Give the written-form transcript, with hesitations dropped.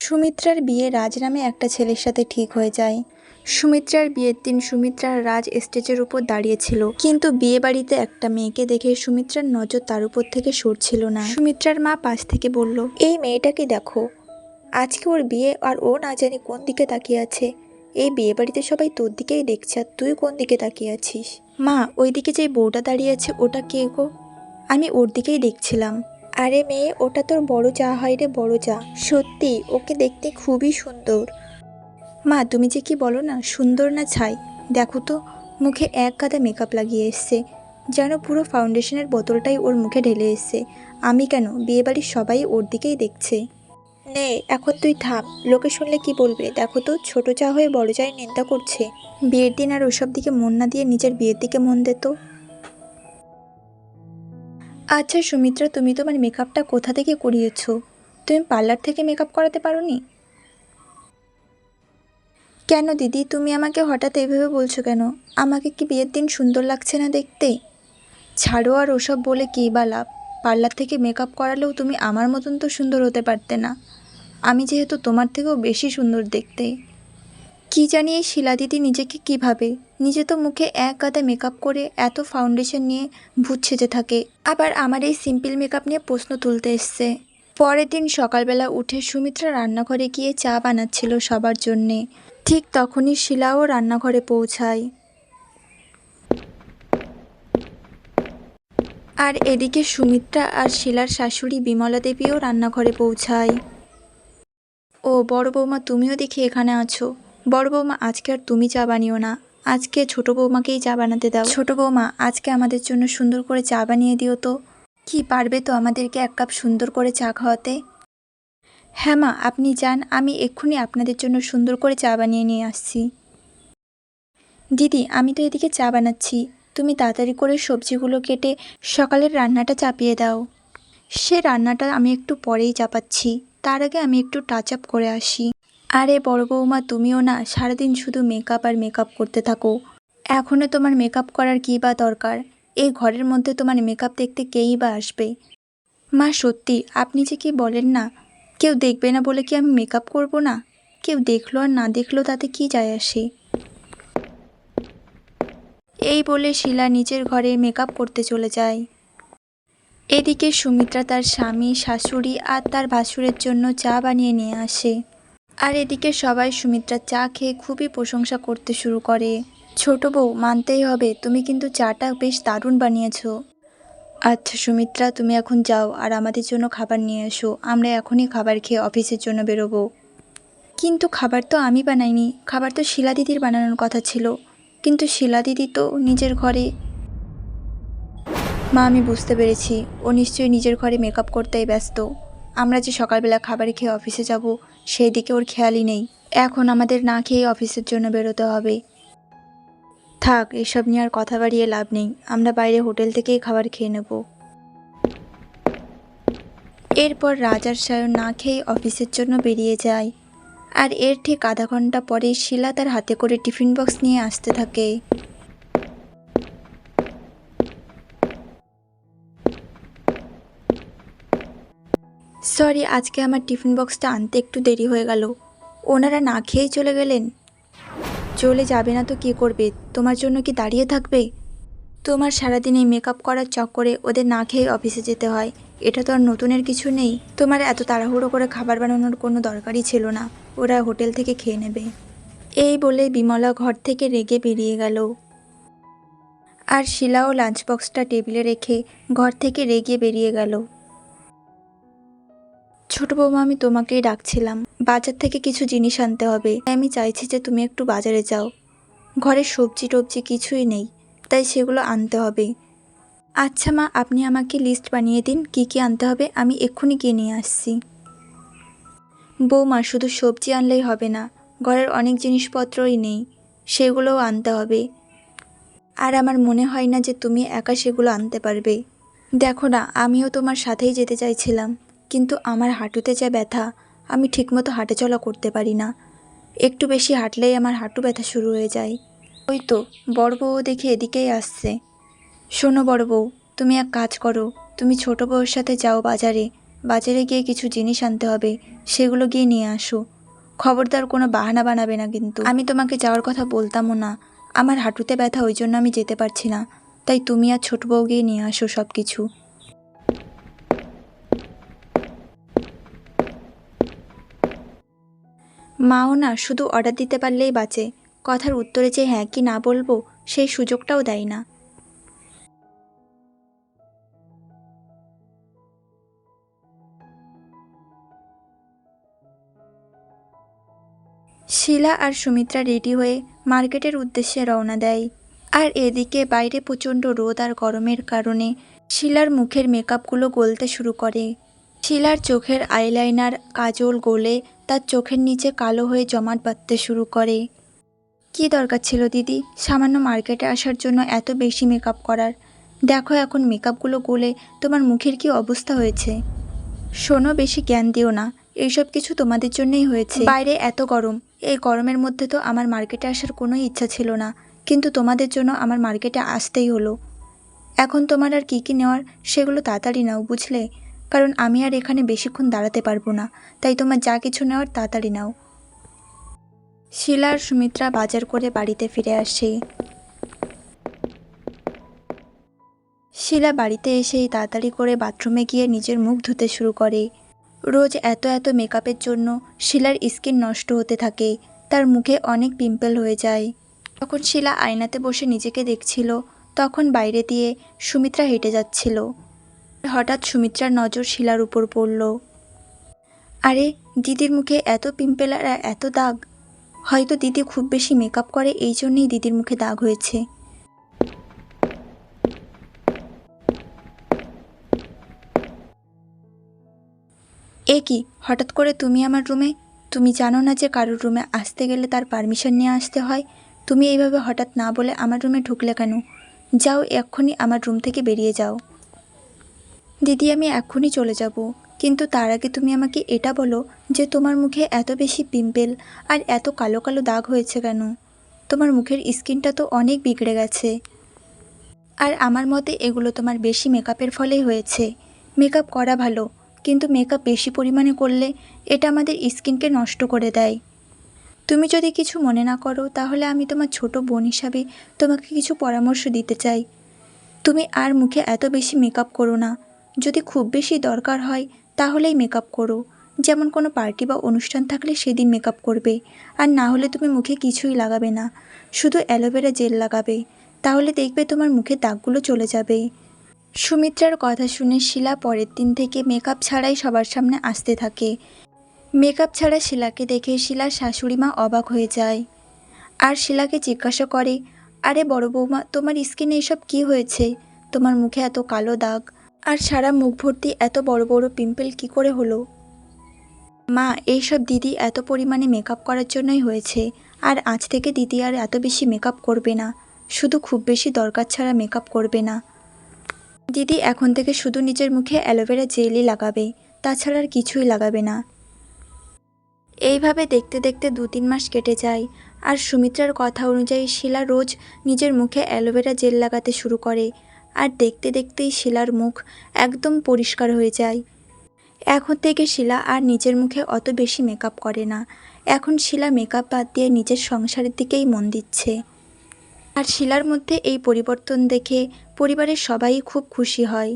সুমিত্রার বিয়ে রাজ নামে একটা ছেলের সাথে ঠিক হয়ে যায়। সুমিত্রার বিয়ের দিন সুমিত্রার রাজ স্টেজের উপর দাঁড়িয়েছিল, কিন্তু বিয়ে বাড়িতে একটা মেয়েকে দেখে সুমিত্রার নজর তার উপর থেকে সরছিল না। সুমিত্রার মা পাশ থেকে বলল, এই মেয়েটাকে দেখো, আজকে ওর বিয়ে আর ও না জানি কোন দিকে তাকিয়ে আছে। এই বিয়ে বাড়িতে সবাই তোর দিকেই দেখছে, আর তুই কোন দিকে তাকিয়ে আছিস? মা, ওইদিকে যে বউটা দাঁড়িয়ে আছে ওটা কে গো? আমি ওর দিকেই দেখছিলাম। আরে মেয়ে, ওটা তোর বড় যা হয় রে, বড় যা। সত্যি ওকে দেখতে খুবই সুন্দর। মা, তুমি যে কি বলো না, সুন্দর না ছাই? দেখো তো, মুখে এক গাদা মেকআপ লাগিয়ে এসছে, যেন পুরো ফাউন্ডেশনের বোতলটাই ওর মুখে ঢেলে এসছে। আমি কেন, বিয়েবাড়ির সবাই ওর দিকেই দেখছে। নে, এখন তুই থাম, লোকে শুনলে কি বলবে? দেখো তো, ছোট চা হয়ে বড় চায়ের নিন্দা করছে। বিয়ের দিন আর ওসব দিকে মন না দিয়ে নিজের বিয়ের দিকে মন দে তো। আচ্ছা সুমিত্রা, তুমি তোমার মেকআপটা কোথা থেকে করিয়েছো? তুমি পার্লার থেকে মেকআপ করাতে পারোনি? কেন দিদি, তুমি আমাকে হঠাৎ এভাবে বলছো কেন? আমাকে কি বিয়ের দিন সুন্দর লাগছে না দেখতে? ছাড়ো, আর ওসব বলে কী বা লাভ? পার্লার থেকে মেকআপ করালেও তুমি আমার মতন তো সুন্দর হতে পারতে না। আমি যেহেতু তোমার থেকেও বেশি সুন্দর দেখতে। কি জানি এই শিলা দিদি নিজেকে কী ভাবে, নিজে তো মুখে এক গাদা মেকআপ করে এত ফাউন্ডেশন নিয়ে ভূত সেজে থাকে, আবার আমার এই সিম্পল মেকআপ নিয়ে প্রশ্ন তুলতে এসছে। পরের দিন সকালবেলা উঠে সুমিত্রা রান্নাঘরে গিয়ে চা বানাচ্ছিল সবার জন্যে। ঠিক তখনই শিলাও রান্নাঘরে পৌঁছায়। আর এদিকে সুমিত্রা আর শিলার শাশুড়ি বিমলা দেবীও রান্নাঘরে পৌঁছায়। ও বড় বৌমা, তুমিও দেখি এখানে আছো। বড় বৌমা, আজকে আর তুমি চা বানিও না, আজকে ছোট বৌমাকেই চা বানাতে দাও। ছোট বৌমা, আজকে আমাদের জন্য সুন্দর করে চা বানিয়ে দিও তো। কি পারবে তো আমাদেরকে এক কাপ সুন্দর করে চা খাওয়াতে? হ্যাঁ মা, আপনি যান, আমি এক্ষুনি আপনাদের জন্য সুন্দর করে চা বানিয়ে নিয়ে আসছি। দিদি, আমি তো এদিকে চা বানাচ্ছি, তুমি তাড়াতাড়ি করে সবজিগুলো কেটে সকালের রান্নাটা চাপিয়ে দাও। সে রান্নাটা আমি একটু পরেই চাপাচ্ছি, তার আগে আমি একটু টাচ আপ করে আসি। আরে বড় বৌমা, তুমিও না সারাদিন শুধু মেকআপ আর মেকআপ করতে থাকো। এখনও তোমার মেকআপ করার কী বা দরকার? এই ঘরের মধ্যে তোমার মেকআপ দেখতে কেই বা আসবে? মা সত্যি, আপনি যে কি বলেন না, কেউ দেখবে না বলে কি আমি মেকআপ করব না? কেউ দেখলো আর না দেখলো তাতে কি যায় আসে? এই বলে শিলা নিজের ঘরে মেকআপ করতে চলে যায়। এদিকে সুমিত্রা তার স্বামী, শাশুড়ি আর তার ভাসুরের জন্য চা বানিয়ে নিয়ে আসে। আর এদিকে সবাই সুমিত্রার চা খেয়ে খুবই প্রশংসা করতে শুরু করে। ছোট বউ, মানতেই হবে, তুমি কিন্তু চাটা বেশ দারুণ বানিয়েছো। আচ্ছা সুমিত্রা, তুমি এখন যাও আর আমাদের জন্য খাবার নিয়ে এসো, আমরা এখনই খাবার খেয়ে অফিসের জন্য বেরোবো। কিন্তু খাবার তো আমি বানাইনি, খাবার তো শিলা দিদির বানানোর কথা ছিল। কিন্তু শিলা দিদি তো নিজের ঘরে। মা, আমি বুঝতে পেরেছি, ও নিশ্চয়ই নিজের ঘরে মেকআপ করতেই ব্যস্ত। আমরা যে সকালবেলা খাবার খেয়ে অফিসে যাব সেই দিকে ওর খেয়ালই নেই। এখন আমাদের না খেয়ে অফিসের জন্য বেরোতে হবে। থাক, এসব নিয়ে আর কথা বাড়িয়ে লাভ নেই, আমরা বাইরে হোটেল থেকেই খাবার খেয়ে নেব। এরপর রাজার সায়ন না খেয়ে অফিসের জন্য বেরিয়ে যায়। আর এর ঠিক আধা ঘন্টা পরে শিলা তার হাতে করে টিফিন বক্স নিয়ে আসতে থাকে। সরি, আজকে আমার টিফিন বক্সটা আনতে একটু দেরি হয়ে গেল। ওনারা না খেয়েই চলে গেলেন? চলে যাবে না তো কী করবে, তোমার জন্য কি দাঁড়িয়ে থাকবে? তোমার সারাদিন এই মেকআপ করার চক্করে ওদের না খেয়ে অফিসে যেতে হয়, এটা তো আর নতুনের কিছু নেই। তোমার এত তাড়াহুড়ো করে খাবার বানানোর কোনো দরকারই ছিল না, ওরা হোটেল থেকে খেয়ে নেবে। এই বলে বিমলা ঘর থেকে রেগে বেরিয়ে গেল। আর শিলাও লাঞ্চ বক্সটা টেবিলে রেখে ঘর থেকে রেগে বেরিয়ে গেল। ছোট বৌমা, আমি তোমাকেই ডাকছিলাম, বাজার থেকে কিছু জিনিস আনতে হবে। আমি চাইছি যে তুমি একটু বাজারে যাও। ঘরে সবজি টবজি কিছুই নেই, তাই সেগুলো আনতে হবে। আচ্ছা মা, আপনি আমাকে লিস্ট বানিয়ে দিন কি কি আনতে হবে, আমি এক্ষুনি গিয়ে নিয়ে আসছি। বৌমা, শুধু সবজি আনলেই হবে না, ঘরের অনেক জিনিসপত্রই নেই, সেগুলোও আনতে হবে। আর আমার মনে হয় না যে তুমি একা সেগুলো আনতে পারবে। দেখো না, আমিও তোমার সাথেই যেতে চাইছিলাম, কিন্তু আমার হাঁটুতে যা ব্যথা, আমি ঠিকমতো হাঁটাচলা করতে পারি না। একটু বেশি হাঁটলেই আমার হাঁটু ব্যথা শুরু হয়ে যায়। ওই তো বড় বউ দেখে এদিকেই আসছে। শোনো বড় বউ, তুমি এক কাজ করো, তুমি ছোট বউয়ের সাথে যাও বাজারে, বাজারে গিয়ে কিছু জিনিস আনতে হবে, সেগুলো গিয়ে নিয়ে আসো। খবরদার কোনো বাহানা বানাবে না কিন্তু। আমি তোমাকে যাওয়ার কথা বলতামও না, আমার হাঁটুতে ব্যথা, ওই জন্য আমি যেতে পারছি না। তাই তুমি আর ছোট বউ গিয়ে নিয়ে আসো সব কিছু। মাও না শুধু অর্ডার দিতে পারলেই বাঁচে, কথার উত্তরে যে হ্যাঁ কি না বলবো সেই সুযোগটাও দেয় না। শিলা আর সুমিত্রা রেডি হয়ে মার্কেটের উদ্দেশ্যে রওনা দেয়। আর এদিকে বাইরে প্রচণ্ড রোদ আর গরমের কারণে শিলার মুখের মেকআপগুলো গলতে শুরু করে। শিলার চোখের আইলাইনার কাজল গলে তার চোখের নিচে কালো হয়ে জমাট বাঁধতে শুরু করে। কী দরকার ছিল দিদি সামান্য মার্কেটে আসার জন্য এত বেশি মেকআপ করার? দেখো এখন মেকআপগুলো গলে তোমার মুখের কি অবস্থা হয়েছে। শোনো, বেশি জ্ঞান দিও না, এইসব কিছু তোমাদের জন্যই হয়েছে। বাইরে এত গরম, এই গরমের মধ্যে তো আমার মার্কেটে আসার কোনো ইচ্ছা ছিল না, কিন্তু তোমাদের জন্য আমার মার্কেটে আসতেই হলো। এখন তোমার আর কী কী নেওয়ার সেগুলো তাড়াতাড়ি নাও, বুঝলে? কারণ আমি আর এখানে বেশিক্ষণ দাঁড়াতে পারবো না, তাই তোমার যা কিছু নেওয়ার তাড়াতাড়ি নাও। শিলা আর সুমিত্রা বাজার করে বাড়িতে ফিরে আসে। শিলা বাড়িতে এসেই তাড়াতাড়ি করে বাথরুমে গিয়ে নিজের মুখ ধুতে শুরু করে। রোজ এত এত মেকআপের জন্য শিলার স্কিন নষ্ট হতে থাকে, তার মুখে অনেক পিম্পল হয়ে যায়। তখন শিলা আয়নাতে বসে নিজেকে দেখছিল, তখন বাইরে দিয়ে সুমিত্রা হেঁটে যাচ্ছিল। হঠাৎ সুমিত্রার নজর শিলার উপর পড়ল। আরে, দিদির মুখে এত পিম্পল আর এত দাগ! হয়তো দিদি খুব বেশি মেকআপ করে, এই জন্যই দিদির মুখে দাগ হয়েছে। এ কি, হঠাৎ করে তুমি আমার রুমে? তুমি জানো না যে কারোর রুমে আসতে গেলে তার পারমিশন নিয়ে আসতে হয়? তুমি এইভাবে হঠাৎ না বলে আমার রুমে ঢুকলে কেন? যাও, এক্ষুনি আমার রুম থেকে বেরিয়ে যাও। দিদি, আমি এক্ষুনি চলে যাব, কিন্তু তার আগে তুমি আমাকে এটা বলো যে তোমার মুখে এত বেশি পিম্পল আর এত কালো কালো দাগ হয়েছে কেন? তোমার মুখের স্কিনটা তো অনেক বিগড়ে গেছে। আর আমার মতে এগুলো তোমার বেশি মেকআপের ফলেই হয়েছে। মেকআপ করা ভালো, কিন্তু মেকআপ বেশি পরিমাণে করলে এটা আমাদের স্কিনকে নষ্ট করে দেয়। তুমি যদি কিছু মনে না করো তাহলে আমি তোমার ছোট বোন হিসাবে তোমাকে কিছু পরামর্শ দিতে চাই। তুমি আর মুখে এত বেশি মেকআপ করো না। যদি খুব বেশি দরকার হয় তাহলেই মেকআপ করো, যেমন কোনো পার্টি বা অনুষ্ঠান থাকলে সেদিন মেকআপ করবে। আর না হলে তুমি মুখে কিছুই লাগাবে না, শুধু অ্যালোভেরা জেল লাগাবে, তাহলে দেখবে তোমার মুখের দাগগুলো চলে যাবে। সুমিত্রার কথা শুনে শিলা পরের দিন থেকে মেকআপ ছাড়াই সবার সামনে আসতে থাকে। মেকআপ ছাড়া শিলাকে দেখে শিলার শাশুড়ি মা অবাক হয়ে যায় আর শিলাকে জিজ্ঞাসা করে, আরে বড় বৌমা, তোমার স্কিনে এসব কি হয়েছে? তোমার মুখে এত কালো দাগ আর সারা মুখ ভর্তি এত বড় বড় পিম্পল কি করে হলো? মা, এইসব দিদি এত পরিমাণে মেকআপ করার জন্যই হয়েছে। আর আজ থেকে দিদি আর এত বেশি মেকআপ করবে না, শুধু খুব বেশি দরকার ছাড়া মেকআপ করবে না। দিদি এখন থেকে শুধু নিজের মুখে অ্যালোভেরা জেলই লাগাবে, তাছাড়া আর কিছুই লাগাবে না। এইভাবে দেখতে দেখতে 2-3 মাস কেটে যায়। আর সুমিত্রার কথা অনুযায়ী শিলা রোজ নিজের মুখে অ্যালোভেরা জেল লাগাতে শুরু করে। আর দেখতে দেখতেই শিলার মুখ একদম পরিষ্কার হয়ে যায়। এখন থেকে শিলা আর নিজের মুখে অত বেশি মেকআপ করে না। এখন শিলা মেকআপ বাদ দিয়ে নিজের সংসারের দিকেই মন দিচ্ছে। আর শিলার মধ্যে এই পরিবর্তন দেখে পরিবারের সবাই খুব খুশি হয়।